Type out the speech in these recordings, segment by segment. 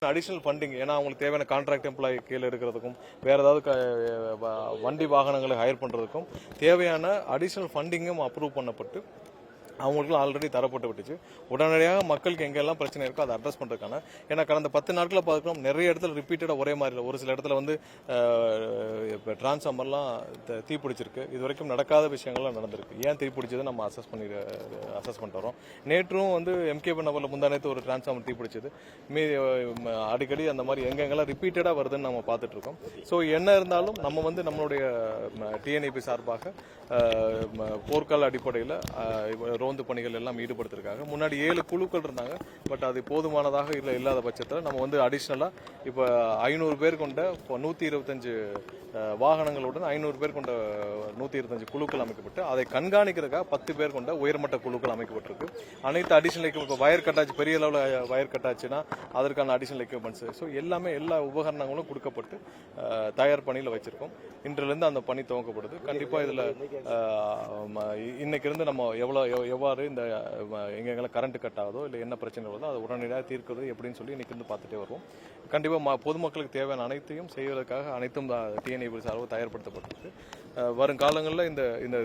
Additional funding, ஏன்னா அவங்களுக்கு தேவையான கான்ட்ராக்ட் எம்ப்ளாயி கீழே இருக்கிறதுக்கும் வேற ஏதாவது வண்டி வாகனங்களை ஹையர் பண்ணுறதுக்கும் தேவையான அடிஷனல் ஃபண்டிங்கும் அப்ரூவ் பண்ணப்பட்டு அவங்களுக்கு ஆல்ரெடி தரப்பட்டு விட்டுச்சு. உடனடியாக மக்களுக்கு எங்கெல்லாம் பிரச்சனை இருக்கோ அதை அட்ரஸ் பண்ணுறதுக்கான, ஏன்னா கடந்த 10 நாட்களில் பார்க்கணும் நிறைய இடத்துல ரிப்பீட்டடாக ஒரே மாதிரி இல்லை. ஒரு சில இடத்துல வந்து இப்போ டிரான்ஸ்ஃபார்மர்லாம் தீப்பிடிச்சிருக்கு. இது வரைக்கும் நடக்காத விஷயங்கள்லாம் நடந்திருக்கு. ஏன் தீப்பிடிச்சது நம்ம அசஸ் பண்ணிட்டு வரோம். நேற்றும் வந்து எம்கே நகரில் முந்தானத்து ஒரு டிரான்ஸ்ஃபார்மர் தீப்பிடிச்சது. அடிக்கடி அந்த மாதிரி எங்கெங்கெல்லாம் ரிப்பீட்டடாக வருதுன்னு நம்ம பார்த்துட்டு இருக்கோம். ஸோ என்ன இருந்தாலும் நம்ம வந்து நம்மளுடைய டிஎன்இபி சார்பாக போர்க்கால அடிப்படையில் ரோந்து பணிகள் எல்லாம் ஈடுபடுத்திருக்காங்க. முன்னாடி 7 குழுக்கள் இருந்தாங்க. பட் அது போதுமானதாக இல்லாத பட்சத்தில் நம்ம வந்து அடிஷ்னலாக இப்போ 500 பேர் கொண்ட 125 வாகனங்களுடன் 500 பேர் கொண்ட 125 குழுக்கள் அமைக்கப்பட்டு அதை கண்காணிக்கிறதுக்காக 10 பேர் கொண்ட உயர்மட்ட குழுக்கள் அமைக்கப்பட்டிருக்கு. அனைத்து அடிஷனல் எக்யூப்மெண்ட், இப்போ வயர் கட்டாச்சு, பெரிய அளவில் வயர் கட்டாச்சுன்னா அதற்கான அடிஷனல் எக்யூப்மெண்ட்ஸ், ஸோ எல்லாமே எல்லா உபகரணங்களும் கொடுக்கப்பட்டு தயார் பணியில் வச்சிருக்கோம். இன்றிலிருந்து அந்த பணி துவங்கப்படுது. கண்டிப்பாக இதில் இன்னைக்கு இருந்து நம்ம எவ்வாறு இந்த எங்கெங்கெல்லாம் கரண்ட் கட் ஆகுதோ இல்லை என்ன பிரச்சனை வருதோ அதை உடனடியாக தீர்க்கிறது எப்படின்னு சொல்லி இன்னைக்கு இருந்து பார்த்துட்டே வருவோம். கண்டிப்பாக பொதுமக்களுக்கு தேவையான அனைத்தையும் செய்வதற்காக அனைத்தும் டிஎன்இபி சார்பு தயார்படுத்தப்பட்டிருக்கு. வரும் காலங்களில் இந்த இந்த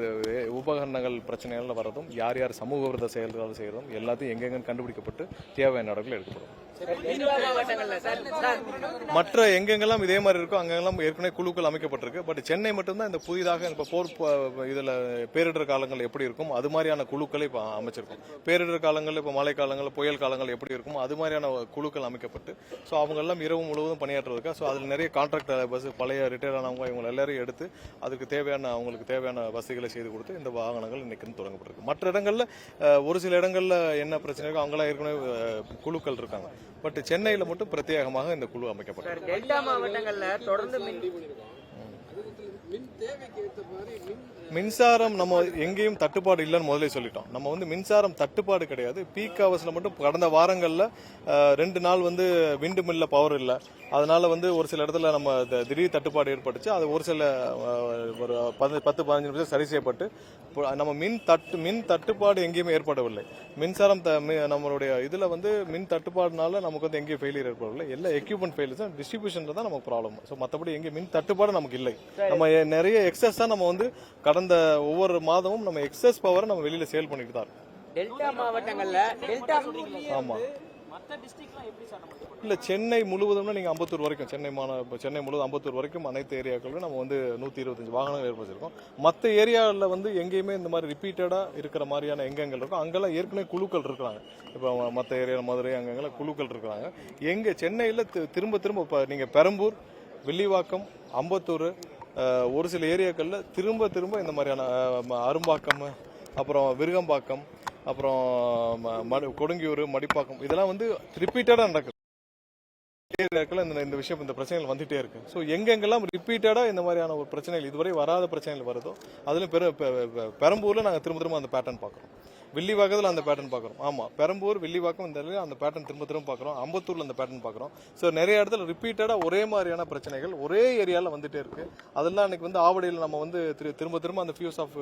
உபகரணங்கள் பிரச்சனைகள் வரதும் யார் யார் சமூக விரோத செயல்கள் செய்யறதும் எல்லாத்தையும் எங்கெங்கன்னு கண்டுபிடிக்கப்பட்டு தேவையான நடவடிக்கைகள் எடுக்கப்படும். மற்ற எங்கெங்கெல்லாம் இதே மாதிரி இருக்கோ அங்கெல்லாம் ஏற்கனவே குழுக்கள் அமைக்கப்பட்டிருக்கு. பட் சென்னை மட்டும்தான் இந்த புதிதாக இப்போ போர் இதில் பேரிடர் காலங்கள் எப்படி இருக்கும் அது மாதிரியான குழுக்களை இப்போ அமைச்சிருக்கோம். பேரிடர் காலங்களில் இப்போ மழை காலங்கள், புயல் காலங்கள் எப்படி இருக்கும் அது மாதிரியான குழுக்கள் அமைக்கப்பட்டு ஸோ அவங்கெல்லாம் இரவு முழுவதும் பணியாற்றுறதுக்கா. ஸோ அதில் நிறைய கான்ட்ராக்ட் பஸ், பழைய ரிட்டையர் ஆனவங்க இவங்க எல்லாரையும் எடுத்து அதுக்கு அவங்களுக்கு தேவையான வசதிகளை செய்து கொடுத்து இந்த வாகனங்கள் இன்னைக்கு தொடங்கப்பட்டிருக்கு. மற்ற இடங்கள்ல ஒரு சில இடங்கள்ல என்ன பிரச்சனை இருக்கோ அங்கெல்லாம் ஏற்கனவே குழுக்கள் இருக்காங்க. பட் சென்னையில மட்டும் பிரத்யேகமாக இந்த குழு அமைக்கப்பட்டிருக்கு. டெல்டா மாவட்டங்கள்ல தொடர்ந்து மின்சாரம் நம்ம எங்கேயும் தட்டுப்பாடு இல்லைன்னு முதலே சொல்லிட்டோம். நம்ம வந்து மின்சாரம் தட்டுப்பாடு கிடையாது. பீக் ஹவர்ஸ்ல மட்டும் கடந்த வாரங்களில் 2 நாள் வந்து விண்டு மில்ல பவர் இல்லை. அதனால வந்து ஒரு சில இடத்துல நம்ம திடீர் தட்டுப்பாடு ஏற்பட்டுச்சு. அது ஒரு சில ஒரு 10-15 நிமிஷம் சரி செய்யப்பட்டு நம்ம மின் தட்டுப்பாடு எங்கேயுமே ஏற்படவில்லை. மின்சாரம் நம்மளுடைய இதுல வந்து மின் தட்டுப்பாடுனால நமக்கு வந்து எங்கேயும் ஃபெயிலியர் ஏற்படவில்லை. எல்லா எக்யூப்மெண்ட் ஃபெயிலியர்ஸ், டிஸ்ட்ரிபியூஷன்ல தான் நமக்கு ப்ராப்ளம். ஸோ மற்றபடி எங்கேயும் மின் தட்டுப்பாடு நமக்கு இல்லை. நம்ம நிறைய எக்ஸஸா நம்ம வந்து கடந்த ஒவ்வொரு மாதமும் நம்ம எக்ஸஸ் பவரை நம்ம வெளியில சேல் பண்ணிட்டு தான் இருக்கோம். டெல்டா மாவட்டங்கள்ல ஆமா இல்ல சென்னை முழுவதும்னா நீங்க அம்பத்தூர் வரைக்கும், சென்னை முழுவதும் அம்பத்தூர் வரைக்கும் அனைத்து ஏரியாக்களும் நம்ம வந்து 125 வாகனங்கள் ஏற்படுத்திருக்கோம். மற்ற ஏரியாவில் வந்து எங்கேயுமே இந்த மாதிரி ரிப்பீட்டடா இருக்கிற மாதிரியான எங்கெங்கள் இருக்கும் அங்கெல்லாம் ஏற்கனவே குழுக்கள் இருக்கிறாங்க. இப்போ மற்ற ஏரியா மதுரை அங்கெல்லாம் குழுக்கள் இருக்கிறாங்க. எங்க சென்னையில் திரும்ப இப்போ நீங்க பெரம்பூர், வில்லிவாக்கம், அம்பத்தூர் ஒரு சில ஏரியாக்களில் திரும்ப இந்த மாதிரியான அரும்பாக்கம், அப்புறம் விருகம்பாக்கம், அப்புறம் கொடுங்கியூர், மடிப்பாக்கம் இதெல்லாம் வந்து ரிப்பீட்டடா நடக்குது. இந்த விஷயம், இந்த பிரச்சனைகள் வந்துட்டே இருக்கு. ஸோ எங்கெங்கெல்லாம் ரிப்பீட்டடா இந்த மாதிரியான ஒரு பிரச்சனைகள் இதுவரை வராத பிரச்சனைகள் வருதோ அதுல பெரம்பூர்ல நாங்கள் திரும்ப அந்த பேட்டர்ன் பார்க்குறோம். வில்லிவாக்கத்தில் அந்த பேட்டர்ன் பார்க்குறோம். ஆமா, பெரம்பூர், வில்லிவாக்கம் இந்த அந்த பேட்டர்ன் திரும்ப பார்க்குறோம். அம்பத்தூர்ல அந்த பேட்டர்ன் பார்க்குறோம். ஸோ நிறைய இடத்துல ரிப்பீட்டடா ஒரே மாதிரியான பிரச்சனைகள் ஒரே ஏரியாவில் வந்துட்டே இருக்கு. அதெல்லாம் அன்னைக்கு வந்து ஆவடியில் நம்ம வந்து திரும்ப அந்த ஃபியூஸ் ஆஃப்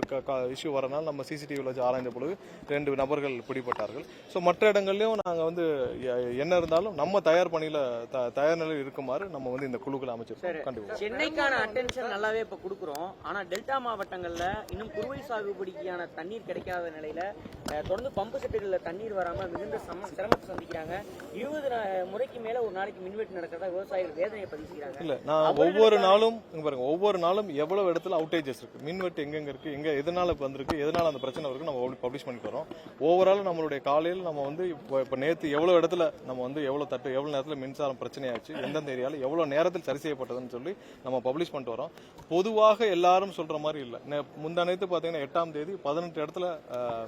இஷ்யூ வரனால நம்ம சிசிடிவியில் வச்சு ஆராய்ந்த பொழுது 2 நபர்கள் பிடிபட்டார்கள். ஸோ மற்ற இடங்கள்லயும் நாங்கள் வந்து என்ன இருந்தாலும் நம்ம தயார் நிலையில் இருக்குமாறு நம்ம வந்து இந்த குழுக்களை அமைச்சிருக்கோம். கண்டிப்பா சென்னைக்கான அட்டென்ஷன் நல்லாவே இப்ப கொடுக்குறோம். ஆனா டெல்டா மாவட்டங்கள்ல இன்னும் குறுவை சாகுபடிக்கான தண்ணீர் கிடைக்காத நிலையில தொடர்ந்து பம்பு செட்டுகள்ல தண்ணீர் வராம மிகுந்த சிரமத்தை சந்திக்கிறாங்க. 20 முறைக்கு மேல ஒரு நாளைக்கு மின்வெட்டு நடக்கிறதா விவசாயிகள் வேதனையை பதிவுகிறாங்க. இல்ல நான் ஒவ்வொரு நாளும் எவ்வளவு இடத்துல அவுட்டேஜஸ் இருக்கு, மின்வெட்டு எங்க இருக்கு, எங்க எதனால வந்திருக்கு, எதனால அந்த பிரச்சனை இருக்கு நம்ம பப்ளிஷ் பண்ணிட்டு வரோம். ஓவரால் நம்மளுடைய காலையில் நம்ம வந்து இப்ப நேற்று எவ்வளவு இடத்துல நம்ம வந்து எவ்வளவு நேரத்தில் மின்சாரம் பிரச்சனையாச்சு, எந்தெந்த ஏரியாவில் எவ்வளவு நேரத்தில் சரி செய்யப்பட்டதுன்னு சொல்லி நம்ம பப்ளிஷ் பண்ணிட்டு வரோம். பொதுவாக எல்லாரும் சொல்ற மாதிரி இல்ல. முந்தானத்து பாத்தீங்கன்னா 8ஆம் தேதி 18 இடத்துல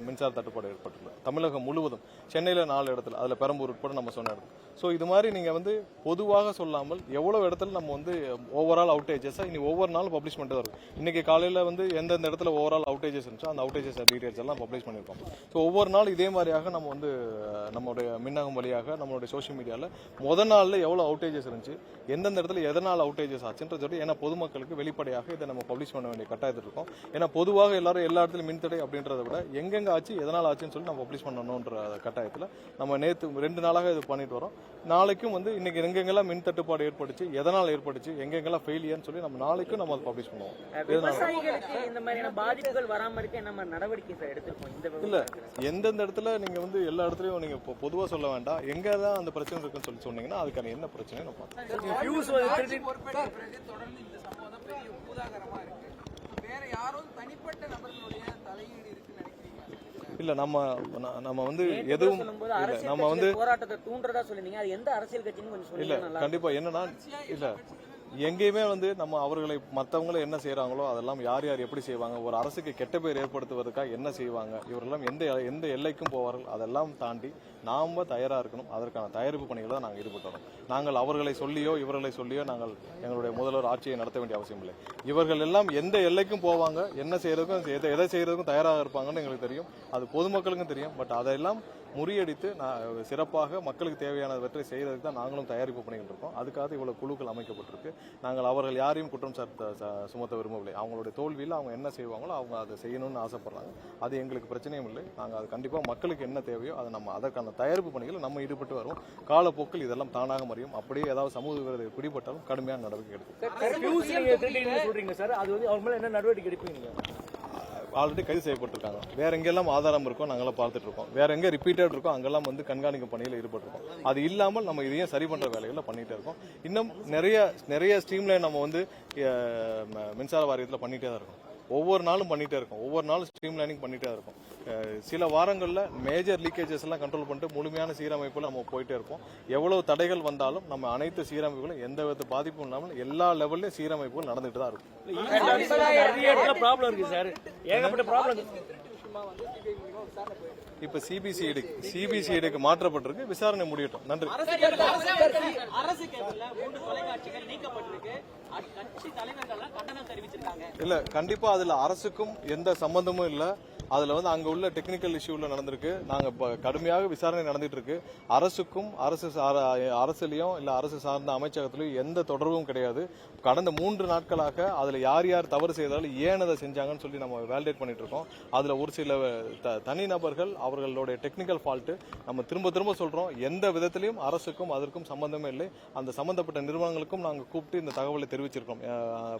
மின்சார தட்டுப்பாடு ஏற்பட்டுள்ளது. தமிழகம் முழுவதும், சென்னையில 4 இடத்துல, அதுல பெரம்பூர் உட்பட நம்ம சொன்ன இடத்துல. ஸோ இது மாதிரி நீங்க வந்து பொதுவாக சொல்லாமல் எவ்வளவு இடத்துல நம்ம வந்து ஓவரால் அவுட்டேஜஸ் இனி ஒவ்வொரு நாளும் பப்ளிஷ் பண்ணிட்டு வரும். இன்னைக்கு காலையில வந்து எந்தெந்த இடத்துல ஓவரால் அவுட்டேஜஸ் இருந்துச்சோ அந்த அவுட்டேஜஸ் டீடைல்ஸ் எல்லாம் பப்ளிஷ் பண்ணிருக்கோம். ஸோ ஒவ்வொரு நாள் இதே மாதிரியாக நம்ம வந்து நம்மளுடைய மின்னகம் வழியாக நம்மளுடைய சோசியல் மீடியாவில் முதல் நாளில் எவ்வளவு அவுட்டேஜஸ் இருந்துச்சு, எந்தெந்த இடத்துல எதனால் அவுட்டேஜஸ் ஆச்சுன்றது ஏன்னா பொதுமக்களுக்கு வெளிப்படையாக இதை நம்ம பப்ளிஷ் பண்ண வேண்டிய கட்டாயத்தில் இருக்கும். ஏன்னா பொதுவாக எல்லாரும் எல்லா இடத்துலையும் மின்தடை அப்படின்றத விட எங்கெங்க ஆச்சு எதனால் ஆச்சுன்னு சொல்லி நம்ம பப்ளிஷ் பண்ணணுன்ற கட்டாயத்தில் நம்ம நேற்று 2 நாளாக இது பண்ணிட்டு வரோம். நாளைக்கும் வந்து இன்னைக்கு எங்கெங்கெல்லாம் மின் தட்டுப்பாடு ஏற்பட்டுச்சு, எதனால் ஏற்பட்டுச்சு, எங்கெங்கெல்லாம் ஃபெயிலியர்னு சொல்லி நம்ம நாளைக்கும் நம்ம அதை பப்ளிஷ் பண்ணுவோம். விவசாயிகளுக்கு இந்த மாதிரியான பாதிப்புகள் வராம இருக்க என்ன மாதிரி நடவடிக்கை சார் எடுத்திருக்கோம்? இந்த இல்ல எந்தெந்த இடத்துல நீங்க வந்து எல்லா இடத்துலயும் நீங்க பொதுவா சொல்ல வேண்டாம், எங்க தான் அந்த பிரச்சனை இருக்குன்னு சொல்லி சொன்னீங்கன்னா அதுக்கான என்ன பிரச்சனை நம்ம தொடர்ந்து இந்த சம்பவம் தான் பெரிய பூதாகரமா இருக்கு. வேற யாரும் தனிப்பட்ட நபர்களுடைய தலையீடு இருக்குன்னு நினைக்கிறீங்களா? இல்ல நம்ம வந்து எதுவும் இல்ல நம்ம வந்து போராட்டத்தை தூண்டுறதா சொல்லிருந்தீங்க. அது எந்த அரசியல் கட்சின்னு கொஞ்சம் இல்ல சொல்லுங்க. கண்டிப்பா என்னன்னா இல்ல எங்கேயுமே வந்து நம்ம அவர்களை மற்றவங்களை என்ன செய்யறாங்களோ அதெல்லாம் யார் யார் எப்படி செய்வாங்க, ஒரு அரசுக்கு கெட்ட பேர் ஏற்படுத்துவதற்காக என்ன செய்வாங்க, இவரெல்லாம் எந்த எல்லைக்கும் போவார்கள், அதெல்லாம் தாண்டி நாம தயாரா இருக்கணும். அதற்கான தயாரிப்பு பணிகளை தான் நாங்கள் ஈடுபட்டு வரோம். நாங்கள் அவர்களை சொல்லியோ இவர்களை சொல்லியோ நாங்கள் எங்களுடைய முதல்வர் ஆட்சியை நடத்த வேண்டிய அவசியம் இல்லை. இவர்கள் எல்லாம் எந்த எல்லைக்கும் போவாங்க, என்ன செய்யறதுக்கும் எதை செய்யறதுக்கும் தயாராக இருப்பாங்கன்னு எங்களுக்கு தெரியும், அது பொதுமக்களுக்கும் தெரியும். பட் அதெல்லாம் முறியடித்து சிறப்பாக மக்களுக்கு தேவையானவற்றை செய்யறதுக்கு தான் நாங்களும் தயாரிப்பு பணிகள் இருக்கோம். அதுக்காக இவ்வளவு குழுக்கள் அமைக்கப்பட்டிருக்கு. நாங்கள் அவர்கள் யாரையும் குற்றம் சுமத்த விரும்பவில்லை. அவங்களுடைய தோல்வியில் அவங்க என்ன செய்வாங்களோ அவங்க அதை செய்யணும்னு ஆசைப்படுறாங்க. அது எங்களுக்கு பிரச்சனையும் இல்லை. நாங்கள் அது கண்டிப்பாக மக்களுக்கு என்ன தேவையோ அதை நம்ம அதற்கான தயாரிப்பு பணிகளை நம்ம ஈடுபட்டு வருவோம். காலப்போக்கில் இதெல்லாம் தானாக மறியும். அப்படியே ஏதாவது சமூக விரோதிகள் பிடிபட்டாலும் கடுமையான நடவடிக்கை எடுக்கும். ஆல்ரெடி கைது செய்யப்பட்டிருக்காங்க. வேற எங்கெல்லாம் ஆதாரம் இருக்கோ நாங்களாம் பார்த்துட்டு இருக்கோம். வேற எங்க ரிப்பீட்டட் இருக்கோ அங்கெல்லாம் வந்து கண்காணிக்கும் பணியில் ஈடுபட்டிருக்கோம். அது இல்லாமல் நம்ம இதையும் சரி பண்ற வேலைகளை பண்ணிட்டே இருக்கோம். இன்னும் நிறைய ஸ்ட்ரீம்லைன் நம்ம வந்து மின்சார வாரியத்தில் பண்ணிட்டே தான் இருக்கோம். ஒவ்வொரு நாளும் பண்ணிட்டே இருக்கும். ஒவ்வொரு நாளும் ஸ்ட்ரீம் லைனிங் பண்ணிட்டே இருக்கும். சில வாரங்களில் மேஜர் லீக்கேஜஸ் எல்லாம் கண்ட்ரோல் பண்ணிட்டு முழுமையான சீரமைப்புல நம்ம போயிட்டே இருப்போம். எவ்வளவு தடைகள் வந்தாலும் நம்ம அனைத்து சீரமைப்புகளும் எந்த வித பாதிப்பும் இல்லாமல் எல்லா லெவல்லையும் சீரமைப்புகள் நடந்துட்டு தான் இருக்கும். இப்ப சிபிசிஐடிக்கு மாற்றப்பட்டிருக்கு. விசாரணை முடியட்டும். நன்றி. இல்ல கண்டிப்பா அதுல அரசுக்கும் எந்த சம்பந்தமும் இல்ல. அதுல வந்து அங்க உள்ள டெக்னிக்கல் இஷ்யூல நடந்திருக்கு. நாங்க கடுமையாக விசாரணை நடந்துட்டு இருக்கு. அரசுக்கும் அரசுலயும் இல்ல அரசு சார்ந்த அமைச்சகத்திலயும் எந்த தொடர்பும் கிடையாது. கடந்த 3 நாட்களாக அதுல யார் யார் தவறு செய்தாலும் ஏன் அதை செஞ்சாங்கன்னு சொல்லி நம்ம வேலிடேட் பண்ணிட்டு இருக்கோம். அதுல ஒரு சில தனிநபர்கள் அவர்களுடைய டெக்னிக்கல் ஃபால்ட் நம்ம திரும்ப சொல்றோம். எந்த விதத்திலையும் அரசுக்கும் அதற்கும் சம்பந்தமே இல்லை. அந்த சம்பந்தப்பட்ட நிறுவனங்களுக்கும் நாங்க கூப்பிட்டு இந்த தகவலை தெரிவிச்சிருக்கோம்.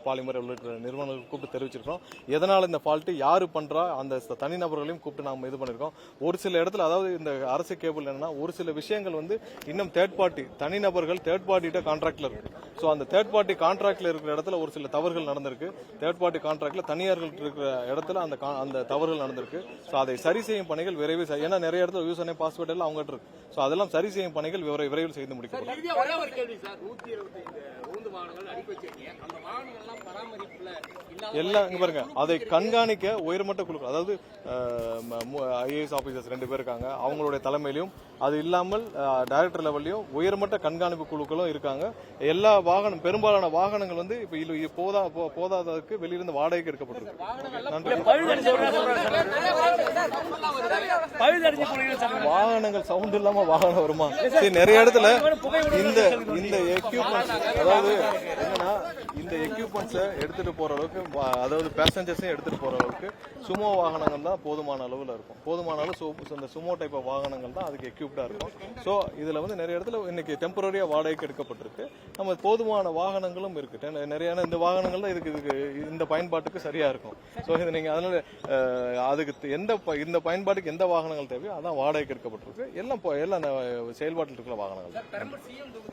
பாலிமர் உள்ளிட்ட நிறுவனங்களுக்கு கூப்பிட்டு தெரிவிச்சிருக்கோம். எதனால இந்த ஃபால்ட் யாரு பண்றா அந்த தனிநபர்களையும் கூப்பிட்டு நாம இது பண்ணிருக்கோம். ஒரு சில இடத்துல அதாவது இந்த அரசு கேபிள் என்னன்னா ஒரு சில விஷயங்கள் வந்து இன்னும் தேர்ட் பார்ட்டி தனிநபர்கள் தேர்ட் பார்ட்டிட்ட கான்ட்ராக்ட்ல இருக்கு. சோ அந்த தேர்ட் பார்ட்டி கான்ட்ராக்ட்ல இருக்கிற இடத்துல ஒரு சில தவறுகள் நடந்திருக்கு. தேர்ட் பார்ட்டி கான்ட்ராக்ட்ல தனியார்கள் இருக்கிற இடத்துல அந்த தவறுகள் நடந்திருக்கு. சோ அதை சரி செய்யும் பணிகள் விரைவில் ஏன்னா நிறைய இடத்துல யூசர் நேம் பாஸ்வேர்ட் எல்லாம் அவங்க இருக்கு. சோ அதெல்லாம் சரி செய்யும் பணிகள் விரைவில் செய்து முடிக்கப்படும். எல்லாம் இங்க பாருங்க அதை கண்காணிக்க உயர்மட்ட குழு அதாவது ஐஏஎஸ் ஆபீசர்ஸ் 2 பேர் இருக்காங்க. அவங்களுடைய தலைமையிலும் அது இல்லாமல் டைரக்டர் லெவல்லையும் உயர்மட்ட கண்காணிப்பு குழுக்களும் இருக்காங்க. எல்லா பெரும்பாலான வாகனங்கள் வந்து இப்ப போதாததுக்கு வெளியிலிருந்து வாடகைக்கு எடுக்கப்பட்டிருக்கு. வாகனங்கள் சவுண்ட் இல்லாம வாகனம் வருமா? நிறைய இடத்துல இந்த எக்யூப்மெண்ட்ஸ் அதாவது என்னன்னா இந்த எக்யூப்மெண்ட்ஸை எடுத்துட்டு போற அளவுக்கு அதாவது பேசஞ்சர்ஸையும் எடுத்துட்டு போற அளவுக்கு சுமோ வாகனங்கள் தான் போதுமான அளவுல இருக்கும். போதுமான அளவு இந்த சுமோ டைப் வாகனங்கள் தான் அதுக்கு எக்யூப்டா இருக்கும். ஸோ இதுல வந்து நிறைய இடத்துல இன்னைக்கு டெம்பரரியா வாடகைக்கு எடுக்கப்பட்டிருக்கு. நம்ம போதுமான வாகனங்களும் இருக்கு. நிறைய இந்த வாகனங்கள் தான் இதுக்கு இந்த பயன்பாட்டுக்கு சரியா இருக்கும். ஸோ இது நீங்க அதனால அதுக்கு இந்த பயன்பாட்டுக்கு எந்த வாகனங்கள் தேவையோ அதான் வாடகைக்கு எடுக்கப்பட்டிருக்கு. எல்லாம் செயல்பாட்டில் இருக்கிற வாகனங்கள்.